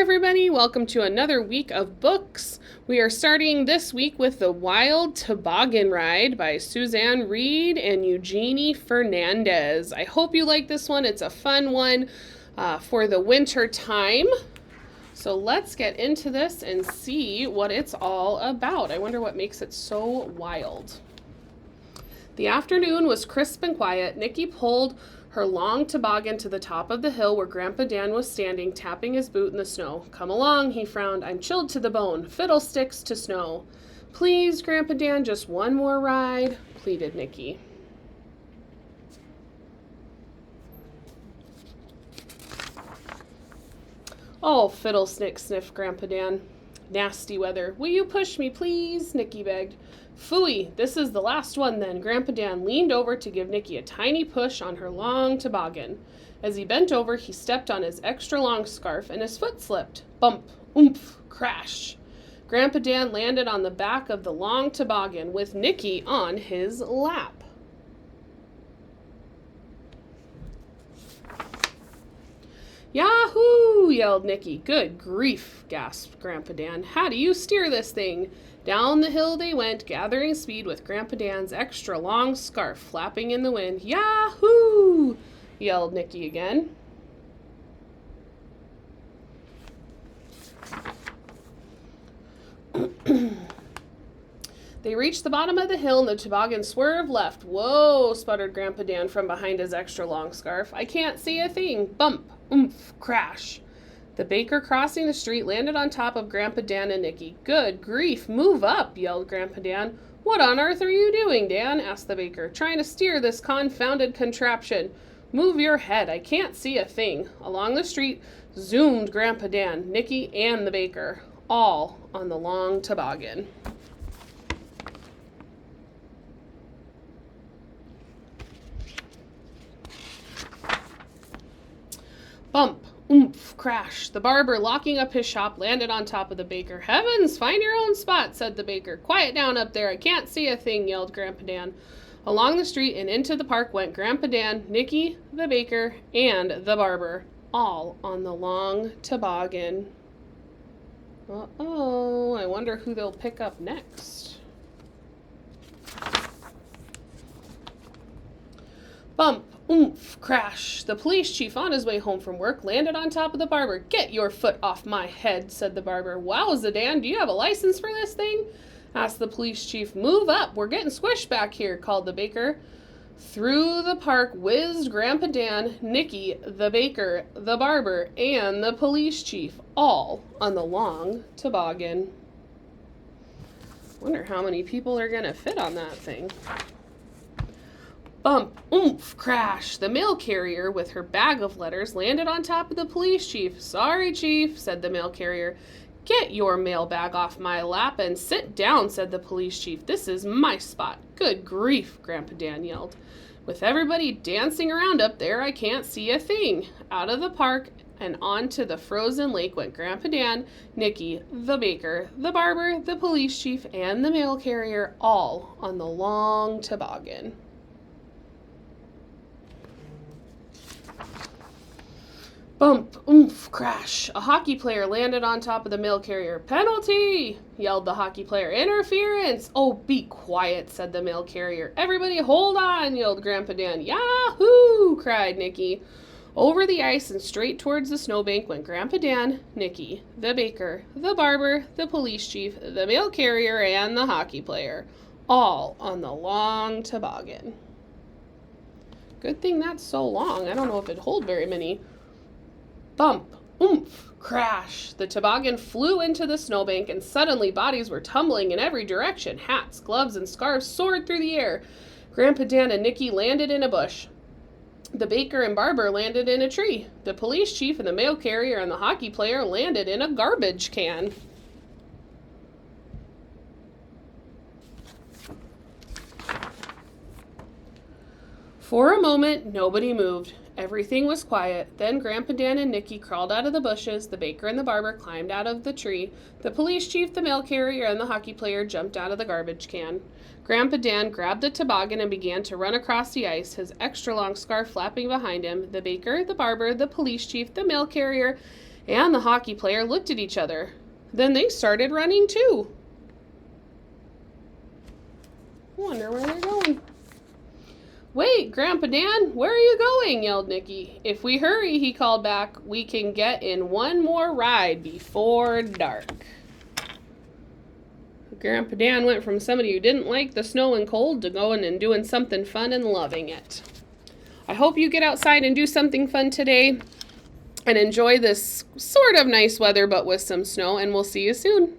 everybody, welcome to another week of books. We are starting this week with The Wild Toboggan Ride by Suzan, Reid, and Eugenie Fernandes. I hope you like this one. It's a fun one for the winter time. So let's get into this and see what it's all about. I wonder what makes it so wild. The afternoon was crisp and quiet. Nikki pulled her long toboggan to the top of the hill where Grandpa Dan was standing, tapping his boot in the snow. "Come along," he frowned. "I'm chilled to the bone. Fiddlesticks to snow." "Please, Grandpa Dan, just one more ride," pleaded Nikki. "Oh, fiddlesticks," sniffed Grandpa Dan. "Nasty weather. Will you push me, please?" Nikki begged. "Phooey, this is the last one then." Grandpa Dan leaned over to give Nikki a tiny push on her long toboggan. As he bent over, he stepped on his extra long scarf and his foot slipped. Bump, oomph, crash. Grandpa Dan landed on the back of the long toboggan with Nikki on his lap. "Yahoo!" yelled Nikki. "Good grief," gasped Grandpa Dan. "How do you steer this thing?" Down the hill they went, gathering speed with Grandpa Dan's extra long scarf flapping in the wind. "Yahoo!" yelled Nikki again. They reached the bottom of the hill and the toboggan swerved left. "Whoa," sputtered Grandpa Dan from behind his extra long scarf. "I can't see a thing." Bump, oomph, crash. The baker crossing the street landed on top of Grandpa Dan and Nikki. "Good grief, move up," yelled Grandpa Dan. "What on earth are you doing, Dan?" asked the baker. "Trying to steer this confounded contraption." "Move your head, I can't see a thing." Along the street zoomed Grandpa Dan, Nikki, and the baker, all on the long toboggan. Bump, oomph, crash. The barber, locking up his shop, landed on top of the baker. "Heavens, find your own spot," said the baker. "Quiet down up there, I can't see a thing," yelled Grandpa Dan. Along the street and into the park went Grandpa Dan, Nikki, the baker, and the barber, all on the long toboggan. Uh-oh, I wonder who they'll pick up next. Bump, oomph, crash. The police chief, on his way home from work, landed on top of the barber. "Get your foot off my head," said the barber. "Wowza, Dan, do you have a license for this thing?" asked the police chief. "Move up, we're getting squished back here," called the baker. Through the park whizzed Grandpa Dan, Nikki, the baker, the barber, and the police chief, all on the long toboggan. Wonder how many people are going to fit on that thing. Bump, oomph, crash. The mail carrier with her bag of letters landed on top of the police chief. "Sorry, Chief," said the mail carrier. "Get your mail bag off my lap and sit down," said the police chief. "This is my spot." "Good grief," Grandpa Dan yelled. "With everybody dancing around up there, I can't see a thing." Out of the park and onto the frozen lake went Grandpa Dan, Nikki, the baker, the barber, the police chief, and the mail carrier, all on the long toboggan. Bump, oomph, crash. A hockey player landed on top of the mail carrier. "Penalty!" yelled the hockey player. "Interference!" "Oh, be quiet," said the mail carrier. "Everybody hold on," yelled Grandpa Dan. "Yahoo!" cried Nikki. Over the ice and straight towards the snowbank went Grandpa Dan, Nikki, the baker, the barber, the police chief, the mail carrier, and the hockey player, all on the long toboggan. Good thing that's so long. I don't know if it'd hold very many. Bump, oomph, crash. The toboggan flew into the snowbank, and suddenly bodies were tumbling in every direction. Hats, gloves, and scarves soared through the air. Grandpa Dan and Nikki landed in a bush. The baker and barber landed in a tree. The police chief and the mail carrier and the hockey player landed in a garbage can. For a moment, nobody moved. Everything was quiet. Then Grandpa Dan and Nikki crawled out of the bushes. The baker and the barber climbed out of the tree. The police chief, the mail carrier, and the hockey player jumped out of the garbage can. Grandpa Dan grabbed the toboggan and began to run across the ice, his extra long scarf flapping behind him. The baker, the barber, the police chief, the mail carrier, And the hockey player looked at each other. Then they started running too. Wonder where they're going. Wait, Grandpa Dan, where are you going? Yelled Nicky. If we hurry, he called back, we can get in one more ride before dark. Grandpa Dan went from somebody who didn't like the snow and cold to going and doing something fun and loving it. I hope you get outside and do something fun today and enjoy this sort of nice weather but with some snow, and we'll see you soon.